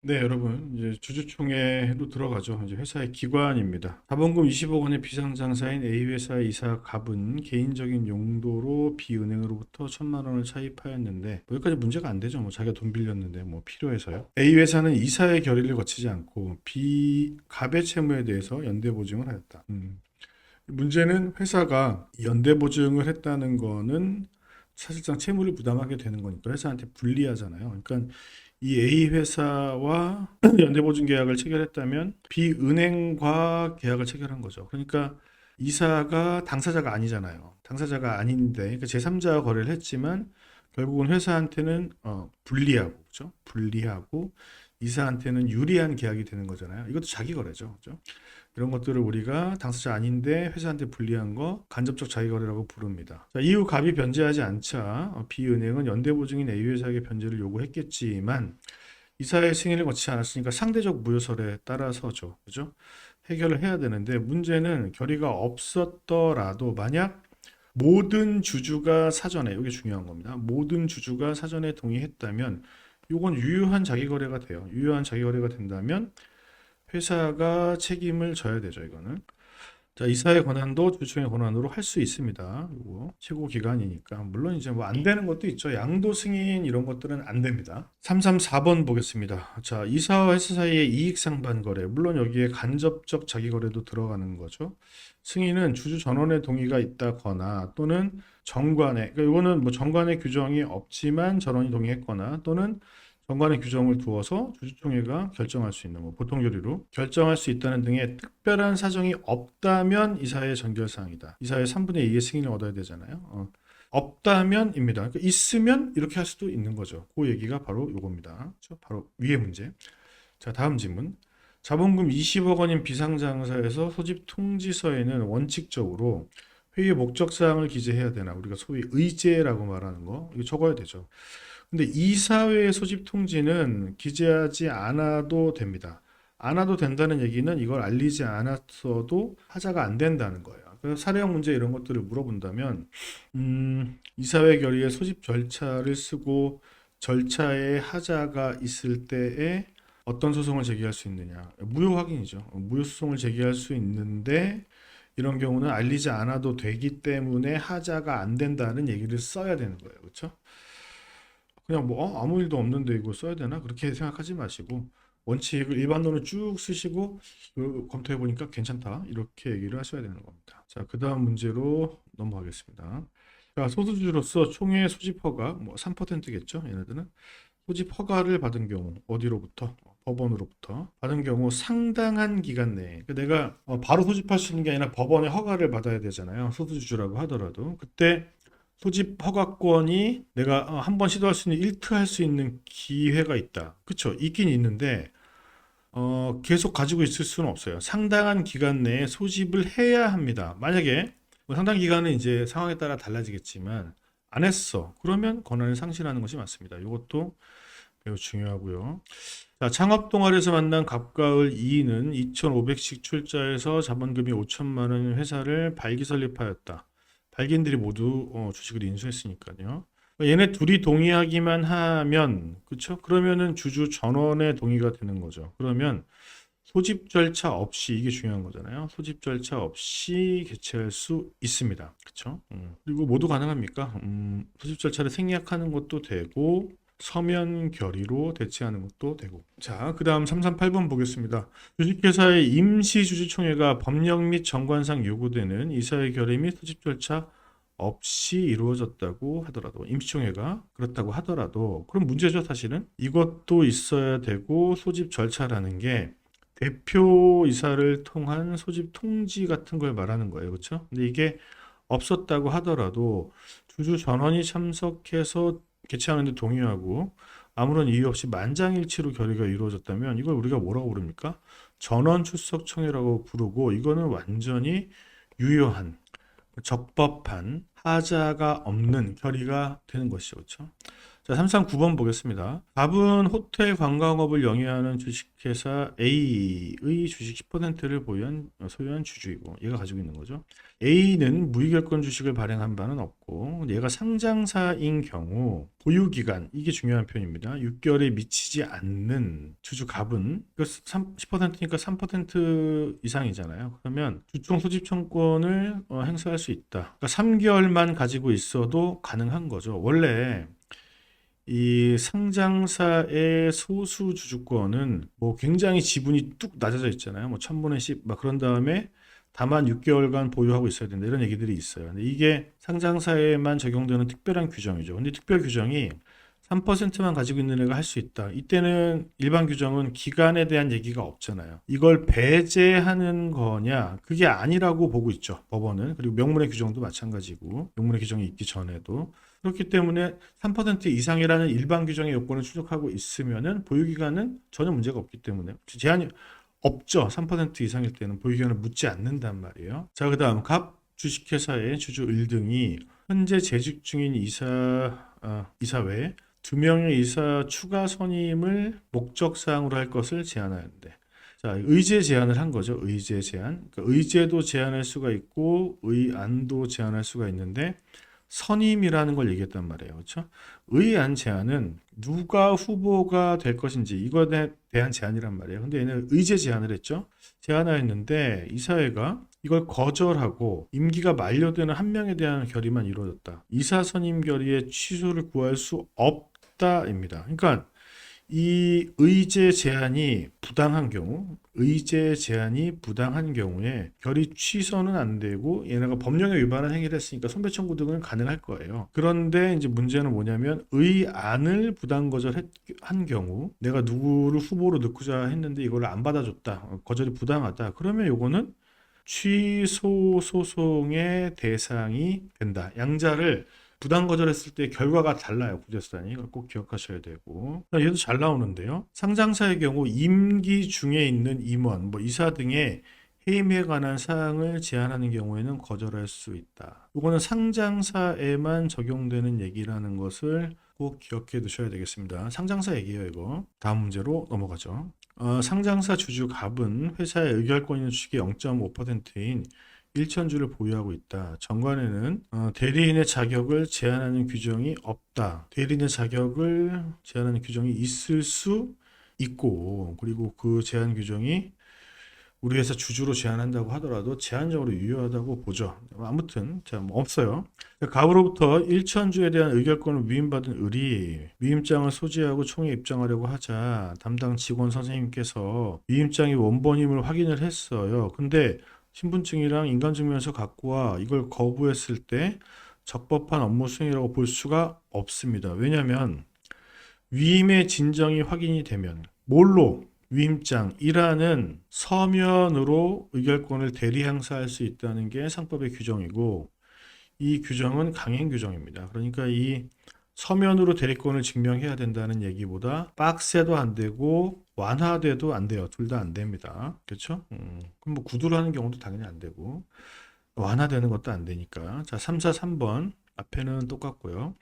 네, 여러분, 이제 주주총회로 들어가죠. 이제 회사의 기관입니다. 자본금 20억 원의 비상장사인 A회사의 이사 갑은 개인적인 용도로 B은행으로부터 1,000만 원을 차입하였는데, 뭐 여기까지 문제가 안 되죠. 뭐 자기가 돈 빌렸는데, 뭐 필요해서요. A회사는 이사의 결의를 거치지 않고 B 갑의 채무에 대해서 연대보증을 하였다. 문제는 회사가 연대보증을 했다는 거는 사실상 채무를 부담하게 되는 거니까 회사한테 불리하잖아요. 그러니까 이 A 회사와 연대보증 계약을 체결했다면 B 은행과 계약을 체결한 거죠. 그러니까 이사가 당사자가 아니잖아요. 당사자가 아닌데 그러니까 제3자 거래를 했지만 결국은 회사한테는 불리하고 그죠? 불리하고 이사한테는 유리한 계약이 되는 거잖아요. 이것도 자기 거래죠. 그죠? 이런 것들을 우리가 당사자 아닌데 회사한테 불리한 거 간접적 자기거래라고 부릅니다. 자, 이후 갑이 변제하지 않자 B은행은 연대보증인 A회사에게 변제를 요구했겠지만 이사의 승인을 거치지 않았으니까 상대적 무효설에 따라서죠. 그죠? 해결을 해야 되는데 문제는 결의가 없었더라도 만약 모든 주주가 사전에 이게 중요한 겁니다. 모든 주주가 사전에 동의했다면 이건 유효한 자기거래가 돼요. 유효한 자기거래가 된다면 회사가 책임을 져야 되죠, 이거는. 자, 이사의 권한도 주주총회 권한으로 할 수 있습니다. 이거 최고 기관이니까. 물론 이제 뭐 안 되는 것도 있죠. 양도 승인 이런 것들은 안 됩니다. 334번 보겠습니다. 자, 이사와 회사 사이의 이익 상반 거래. 물론 여기에 간접적 자기 거래도 들어가는 거죠. 승인은 주주 전원의 동의가 있다거나 또는 정관에, 그러니까 이거는 뭐 정관의 규정이 없지만 전원이 동의했거나 또는 정관의 규정을 두어서 주주총회가 결정할 수 있는 뭐 보통 교리로 결정할 수 있다는 등의 특별한 사정이 없다면 이사의 전결사항이다. 이사의 3분의 2의 승인을 얻어야 되잖아요. 없다면입니다. 그러니까 있으면 이렇게 할 수도 있는 거죠. 그 얘기가 바로 요겁니다. 그렇죠? 바로 위의 문제. 자, 다음 질문. 자본금 20억 원인 비상장사에서 소집 통지서에는 원칙적으로 회의 목적 사항을 기재해야 되나? 우리가 소위 의제라고 말하는 거 이거 적어야 되죠. 근데 이사회 소집 통지는 기재하지 않아도 됩니다. 않아도 된다는 얘기는 이걸 알리지 않았어도 하자가 안 된다는 거예요. 그래서 사례형 문제 이런 것들을 물어본다면 이사회 결의의 소집 절차를 쓰고 절차에 하자가 있을 때에 어떤 소송을 제기할 수 있느냐. 무효 확인이죠. 무효 소송을 제기할 수 있는데 이런 경우는 알리지 않아도 되기 때문에 하자가 안 된다는 얘기를 써야 되는 거예요. 그렇죠? 그냥 뭐 아무 일도 없는데 이거 써야 되나? 그렇게 생각하지 마시고 원칙을 일반론을 쭉 쓰시고 검토해 보니까 괜찮다. 이렇게 얘기를 하셔야 되는 겁니다. 자, 그다음 문제로 넘어가겠습니다. 자, 소수주로서 총회 소집 허가 뭐 3%겠죠? 얘네들은 소집 허가를 받은 경우 어디로부터? 법원으로부터 받은 경우 상당한 기간 내에 내가 바로 소집할 수 있는 게 아니라 법원의 허가를 받아야 되잖아요. 소수주라고 하더라도 그때 소집 허가권이 내가 한 번 시도할 수 있는 일트할 수 있는 기회가 있다. 그쵸? 있긴 있는데 계속 가지고 있을 수는 없어요. 상당한 기간 내에 소집을 해야 합니다. 만약에 뭐 상당 기간은 이제 상황에 따라 달라지겠지만 안 했어. 그러면 권한을 상실하는 것이 맞습니다. 이것도 매우 중요하고요. 자, 창업 동아리에서 만난 갑과을 2인은 2,500씩 출자해서 자본금이 5천만 원 회사를 발기 설립하였다. 발기인들이 모두 주식을 인수했으니까요. 얘네 둘이 동의하기만 하면 그쵸? 그러면은 주주 전원의 동의가 되는 거죠. 그러면 소집 절차 없이 이게 중요한 거잖아요. 소집 절차 없이 개최할 수 있습니다. 그쵸? 그리고 모두 가능합니까? 소집 절차를 생략하는 것도 되고 서면 결의로 대체하는 것도 되고. 자, 그 다음 338번 보겠습니다. 주식회사의 임시주주총회가 법령 및 정관상 요구되는 이사의 결의 및 소집 절차 없이 이루어졌다고 하더라도 임시총회가 그렇다고 하더라도 그럼 문제죠 사실은 이것도 있어야 되고 소집 절차라는 게 대표이사를 통한 소집 통지 같은 걸 말하는 거예요. 그렇죠? 근데 이게 없었다고 하더라도 주주 전원이 참석해서 개최하는데 동의하고 아무런 이유 없이 만장일치로 결의가 이루어졌다면 이걸 우리가 뭐라고 부릅니까? 전원 출석 청회라고 부르고 이거는 완전히 유효한 적법한 하자가 없는 결의가 되는 것이죠. 그렇죠? 자, 339번 보겠습니다. 갑은 호텔 관광업을 영위하는 주식회사 A의 주식 10%를 소유한 주주이고 얘가 가지고 있는 거죠. A는 무의결권 주식을 발행한 바는 없고 얘가 상장사인 경우 보유기간 이게 중요한 표현입니다. 6개월에 미치지 않는 주주 갑은 10%니까 3% 이상이잖아요. 그러면 주총 소집청권을 행사할 수 있다. 그러니까 3개월만 가지고 있어도 가능한 거죠. 원래 이 상장사의 소수 주주권은 뭐 굉장히 지분이 뚝 낮아져 있잖아요. 뭐 1000분의 10, 막 그런 다음에 다만 6개월간 보유하고 있어야 된다. 이런 얘기들이 있어요. 근데 이게 상장사에만 적용되는 특별한 규정이죠. 근데 특별 규정이 3%만 가지고 있는 애가 할 수 있다. 이때는 일반 규정은 기간에 대한 얘기가 없잖아요. 이걸 배제하는 거냐? 그게 아니라고 보고 있죠. 법원은. 그리고 명문의 규정도 마찬가지고 명문의 규정이 있기 전에도. 그렇기 때문에 3% 이상이라는 일반 규정의 요건을 충족하고 있으면은 보유기간은 전혀 문제가 없기 때문에 제한이 없죠. 3% 이상일 때는 보유기간을 묻지 않는단 말이에요. 자, 그다음 갑 주식회사의 주주 1등이 현재 재직 중인 이사 외에 2명의 이사 추가 선임을 목적사항으로 할 것을 제안하는데, 자, 의제 제안을 한 거죠. 의제 제안. 그러니까 의제도 제안할 수가 있고 의안도 제안할 수가 있는데 선임이라는 걸 얘기했단 말이에요. 그렇죠? 의안 제안은 누가 후보가 될 것인지 이거에 대한 제안이란 말이에요. 근데 얘는 의제 제안을 했죠. 제안하였는데 이사회가 이걸 거절하고 임기가 만료되는 한 명에 대한 결의만 이루어졌다. 이사 선임 결의의 취소를 구할 수 없다입니다. 그러니까 이 의제 제한이 부당한 경우에 결의 취소는 안 되고 얘네가 법령에 위반한 행위를 했으니까 손배 청구 등은 가능할 거예요. 그런데 이제 문제는 뭐냐면 의안을 부당 거절한 경우 내가 누구를 후보로 넣고자 했는데 이걸 안 받아줬다. 거절이 부당하다. 그러면 요거는 취소 소송의 대상이 된다. 양자를 부당 거절했을 때 결과가 달라요. 구제수단이. 이걸 꼭 기억하셔야 되고. 얘도 잘 나오는데요. 상장사의 경우 임기 중에 있는 임원, 뭐 이사 등의 해임에 관한 사항을 제한하는 경우에는 거절할 수 있다. 이거는 상장사에만 적용되는 얘기라는 것을 꼭 기억해 두셔야 되겠습니다. 상장사 얘기예요, 이거. 다음 문제로 넘어가죠. 상장사 주주 갑은 회사의 의결권 있는 주식의 0.5%인 1천주를 보유하고 있다. 정관에는 대리인의 자격을 제한하는 규정이 없다. 대리인의 자격을 제한하는 규정이 있을 수 있고, 그리고 그 제한 규정이 우리 회사 주주로 제한한다고 하더라도 제한적으로 유효하다고 보죠. 아무튼 뭐 없어요. 갑으로부터 1천주에 대한 의결권을 위임받은 을이 위임장을 소지하고 총에 입장하려고 하자 담당 직원 선생님께서 위임장이 원본임을 확인을 했어요. 근데 신분증이랑 인감증명서 갖고 와 이걸 거부했을 때 적법한 업무 수행이라고 볼 수가 없습니다. 왜냐하면 위임의 진정이 확인이 되면 뭘로? 위임장이라는 서면으로 의결권을 대리 행사할 수 있다는 게 상법의 규정이고 이 규정은 강행 규정입니다. 그러니까 이 서면으로 대리권을 증명해야 된다는 얘기보다 빡세도 안 되고 완화돼도 안 돼요. 둘 다 안 됩니다. 그렇죠? 그럼 뭐 구두로 하는 경우도 당연히 안 되고 완화되는 것도 안 되니까. 자, 3, 4, 3번 앞에는 똑같고요.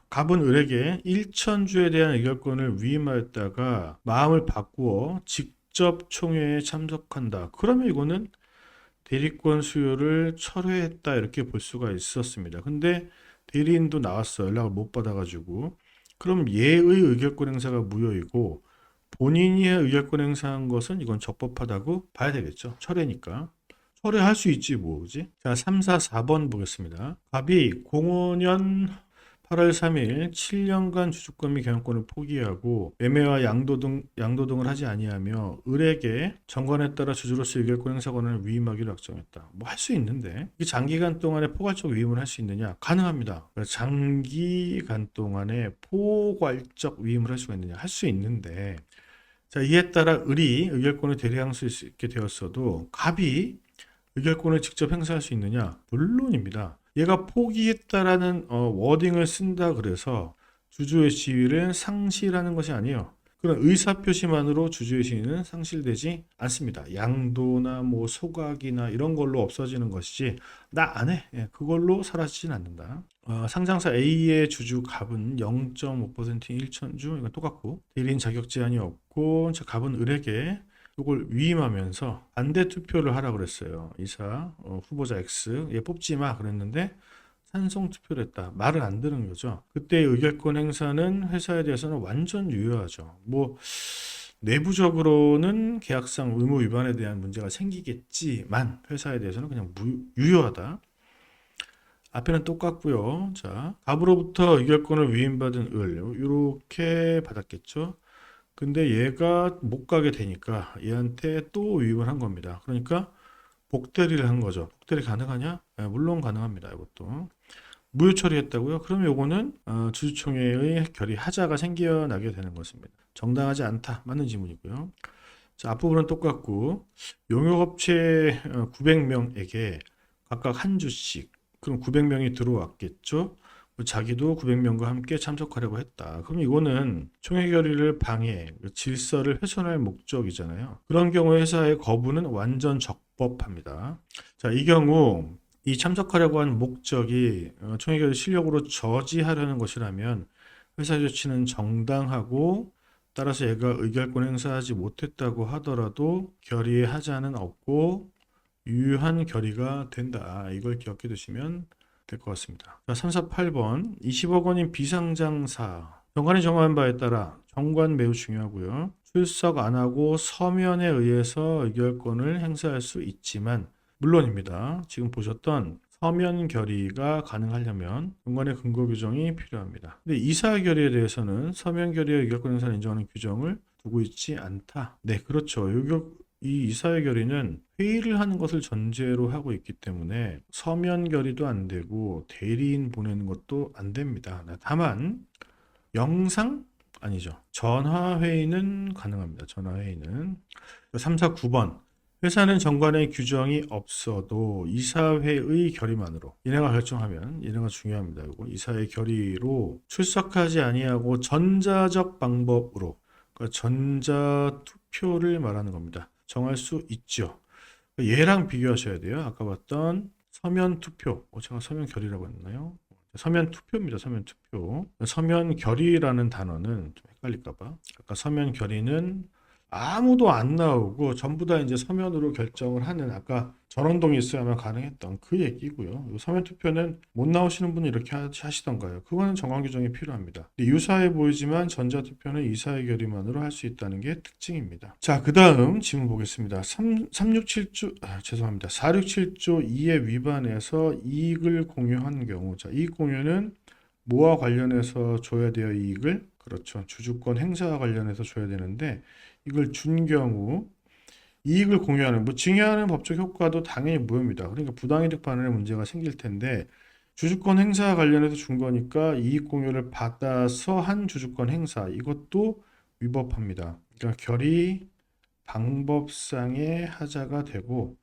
갑은 을에게 1천주에 대한 의결권을 위임하였다가 마음을 바꾸어 직접 총회에 참석한다. 그러면 이거는 대리권 수요를 철회했다 이렇게 볼 수가 있었습니다. 근데 대리인도 나왔어. 연락을 못 받아가지고. 그럼 얘의 의결권 행사가 무효이고 본인이 의결권 행사한 것은 이건 적법하다고 봐야 되겠죠. 철회니까. 철회할 수 있지 뭐, 그지? 자, 3, 4, 4번 보겠습니다. 갑이 05년 8월 3일 7년간 주주권 및 경영권을 포기하고 매매와 양도 등을 하지 아니하며 을에게 정관에 따라 주주로서 의결권 행사 권한을 위임하기로 약정했다. 뭐 할 수 있는데 이 장기간 동안에 포괄적 위임을 할 수 있느냐? 가능합니다. 장기간 동안에 포괄적 위임을 할 수가 있느냐? 할 수 있는데 자, 이에 따라 을이 의결권을 대리할 수 있게 되었어도 갑이 의결권을 직접 행사할 수 있느냐? 물론입니다. 얘가 포기했다라는 워딩을 쓴다 그래서 주주의 지위를 상실하는 것이 아니에요. 그런 의사표시만으로 주주의 지위는 상실되지 않습니다. 양도나 뭐 소각이나 이런 걸로 없어지는 것이지 나 안 해. 예, 그걸로 사라지진 않는다. 상장사 A의 주주 갑은 0.5%인 1천주, 이건 똑같고, 대리인 자격 제한이 없고, 갑은 을에게 이걸 위임하면서 반대 투표를 하라 그랬어요. 이사 후보자 X 얘 뽑지 마 그랬는데 찬성 투표를 했다. 말을 안 듣는 거죠. 그때 의결권 행사는 회사에 대해서는 완전 유효하죠. 뭐 내부적으로는 계약상 의무 위반에 대한 문제가 생기겠지만 회사에 대해서는 그냥 유효하다. 앞에는 똑같고요. 자, 갑으로부터 의결권을 위임받은 을 이렇게 받았겠죠. 근데 얘가 못 가게 되니까 얘한테 또 위임을 한 겁니다. 그러니까 복대리를 한 거죠. 복대리 가능하냐? 네, 물론 가능합니다. 이것도. 무효 처리했다고요? 그럼 요거는 주주총회의 결의 하자가 생겨나게 되는 것입니다. 정당하지 않다. 맞는 지문이고요. 자, 앞부분은 똑같고 용역업체 900명에게 각각 한 주씩 그럼 900명이 들어왔겠죠? 자기도 900명과 함께 참석하려고 했다. 그럼 이거는 총회 결의를 방해, 질서를 훼손할 목적이잖아요. 그런 경우 회사의 거부는 완전 적법합니다. 자, 이 경우 이 참석하려고 한 목적이 총회 결의 실력으로 저지하려는 것이라면 회사 조치는 정당하고 따라서 얘가 의결권 행사하지 못했다고 하더라도 결의의 하자는 없고 유효한 결의가 된다. 이걸 기억해 두시면 될 것 같습니다. 자, 3, 4, 8번 20억 원인 비상장사 정관이 정한 바에 따라 정관 매우 중요하고요. 출석 안 하고 서면에 의해서 의결권을 행사할 수 있지만 물론입니다. 지금 보셨던 서면 결의가 가능하려면 정관의 근거 규정이 필요합니다. 근데 이사 결의에 대해서는 서면 결의의 의결권 행사를 인정하는 규정을 두고 있지 않다. 네, 그렇죠. 이 이사회 결의는 회의를 하는 것을 전제로 하고 있기 때문에 서면 결의도 안 되고 대리인 보내는 것도 안 됩니다. 다만 영상 아니죠. 전화 회의는 가능합니다. 전화 회의는 3, 4, 9번 회사는 정관의 규정이 없어도 이사회의 결의만으로 인행을 결정하면 인행가 중요합니다. 이거 이사회 결의로 출석하지 아니하고 전자적 방법으로 그러니까 전자 투표를 말하는 겁니다. 정할 수 있죠. 얘랑 비교하셔야 돼요. 아까 봤던 서면 투표. 제가 서면 결의라고 했나요? 서면 투표입니다. 서면 투표. 서면 결의라는 단어는 좀 헷갈릴까봐. 아까 서면 결의는 아무도 안 나오고 전부 다 이제 서면으로 결정을 하는 아까 전원동이 있어야만 가능했던 그 얘기고요. 서면 투표는 못 나오시는 분은 이렇게 하시던가요? 그거는 정관 규정이 필요합니다. 유사해 보이지만 전자 투표는 이사의 결의만으로 할 수 있다는 게 특징입니다. 자, 그 다음 질문 보겠습니다. 467조 2에 위반해서 이익을 공유한 경우, 자, 이익 공유는 뭐와 관련해서 줘야 돼요? 이익을? 그렇죠. 주주권 행사와 관련해서 줘야 되는데 이걸 준 경우 이익을 공유하는 증여하는 법적 효과도 당연히 무효입니다. 그러니까 부당이득 반환에 문제가 생길 텐데 주주권 행사와 관련해서 준 거니까 이익 공유를 받아서 한 주주권 행사 이것도 위법합니다. 그러니까 결의 방법상의 하자가 되고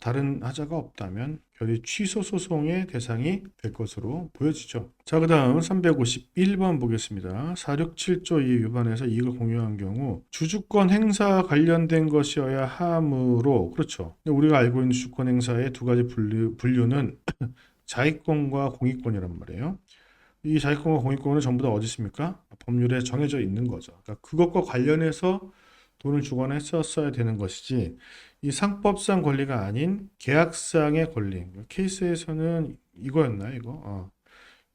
다른 하자가 없다면 결의 취소 소송의 대상이 될 것으로 보여지죠. 자, 그 다음 351번 보겠습니다. 467조 2 위반해서 이익을 공유한 경우 주주권 행사 관련된 것이어야 하므로 그렇죠. 우리가 알고 있는 주주권 행사의 두 가지 분류는 자익권과 공익권이란 말이에요. 이 자익권과 공익권은 전부 다 어디 있습니까? 법률에 정해져 있는 거죠. 그러니까 그것과 관련해서 돈을 주거나 했었어야 되는 것이지 이 상법상 권리가 아닌 계약상의 권리. 케이스에서는 이거였나요? 이거?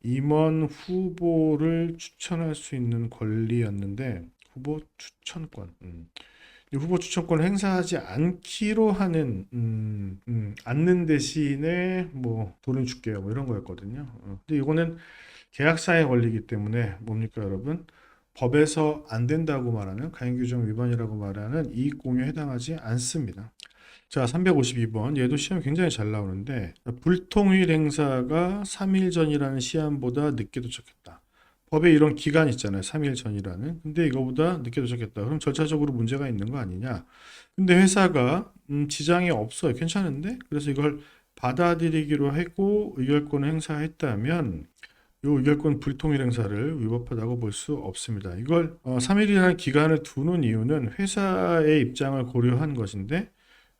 임원 후보를 추천할 수 있는 권리였는데 후보 추천권. 이 후보 추천권을 행사하지 않기로 하는 않는 대신에 돈을 줄게요. 이런 거였거든요. 근데 이거는 계약상의 권리이기 때문에 뭡니까, 여러분? 법에서 안 된다고 말하는 가행규정 위반이라고 말하는 이익공유에 해당하지 않습니다. 자, 352번. 얘도 시험 굉장히 잘 나오는데 불통일 행사가 3일 전이라는 시한보다 늦게 도착했다. 법에 이런 기간 있잖아요. 3일 전이라는. 근데 이거보다 늦게 도착했다. 그럼 절차적으로 문제가 있는 거 아니냐. 근데 회사가 지장이 없어요. 괜찮은데? 그래서 이걸 받아들이기로 하고 의결권을 행사했다면 이 의결권 불통일 행사를 위법하다고 볼 수 없습니다. 이걸 3일이라는 기간을 두는 이유는 회사의 입장을 고려한 것인데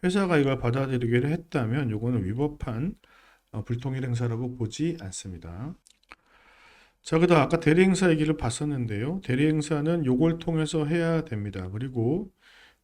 회사가 이걸 받아들이기로 했다면 이거는 위법한 불통일 행사라고 보지 않습니다. 자, 그다음 아까 대리행사 얘기를 봤었는데요. 대리행사는 요걸 통해서 해야 됩니다. 그리고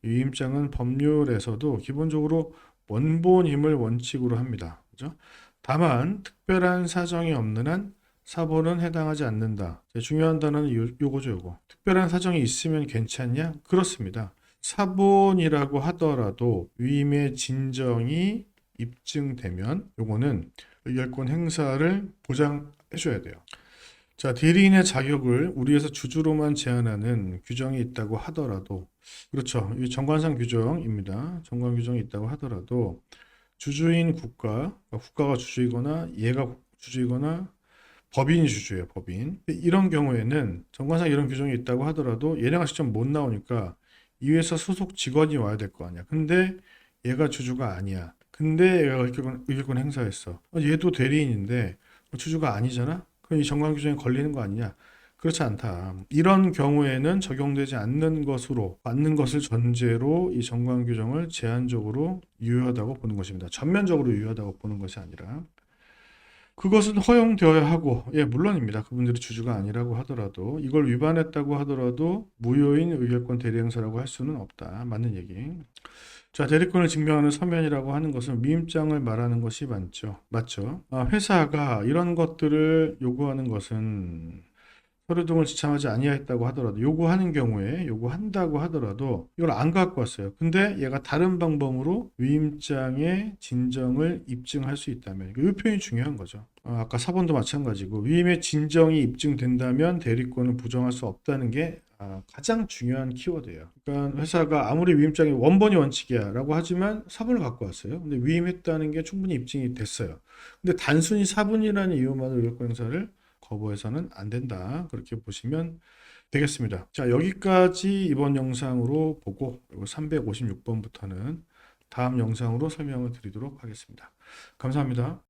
위임장은 법률에서도 기본적으로 원본임을 원칙으로 합니다. 그죠? 다만 특별한 사정이 없는 한 사본은 해당하지 않는다. 중요한 단어는 요거죠, 요거. 특별한 사정이 있으면 괜찮냐? 그렇습니다. 사본이라고 하더라도 위임의 진정이 입증되면 요거는 의결권 행사를 보장해줘야 돼요. 자, 대리인의 자격을 우리에서 주주로만 제한하는 규정이 있다고 하더라도, 그렇죠. 이 정관상 규정입니다. 정관 규정이 있다고 하더라도, 주주인 국가, 그러니까 국가가 주주이거나 얘가 주주이거나 법인이 주주예요, 법인. 이런 경우에는 정관상 이런 규정이 있다고 하더라도 얘네가 직접 못 나오니까 이 회사 소속 직원이 와야 될 거 아니야. 근데 얘가 주주가 아니야. 근데 얘가 의결권 행사했어. 얘도 대리인인데 주주가 아니잖아? 그럼 이 정관 규정에 걸리는 거 아니냐? 그렇지 않다. 이런 경우에는 적용되지 않는 것으로 맞는 것을 전제로 이 정관 규정을 제한적으로 유효하다고 보는 것입니다. 전면적으로 유효하다고 보는 것이 아니라 그것은 허용되어야 하고, 예, 물론입니다. 그분들이 주주가 아니라고 하더라도 이걸 위반했다고 하더라도 무효인 의결권 대리행사라고 할 수는 없다. 맞는 얘기. 자, 대리권을 증명하는 서면이라고 하는 것은 위임장을 말하는 것이 맞죠? 회사가 이런 것들을 요구하는 것은 서류 등을 지참하지 아니하였다고 하더라도 요구한다고 하더라도 이걸 안 갖고 왔어요. 근데 얘가 다른 방법으로 위임장의 진정을 입증할 수 있다면 이 표현이 중요한 거죠. 아까 사본도 마찬가지고 위임의 진정이 입증된다면 대리권을 부정할 수 없다는 게 가장 중요한 키워드예요. 그러니까 회사가 아무리 위임장이 원본이 원칙이야 라고 하지만 사본을 갖고 왔어요. 근데 위임했다는 게 충분히 입증이 됐어요. 근데 단순히 사본이라는 이유만으로 의결권 행사를 거부해서는 안 된다. 그렇게 보시면 되겠습니다. 자, 여기까지 이번 영상으로 보고 356번부터는 다음 영상으로 설명을 드리도록 하겠습니다. 감사합니다.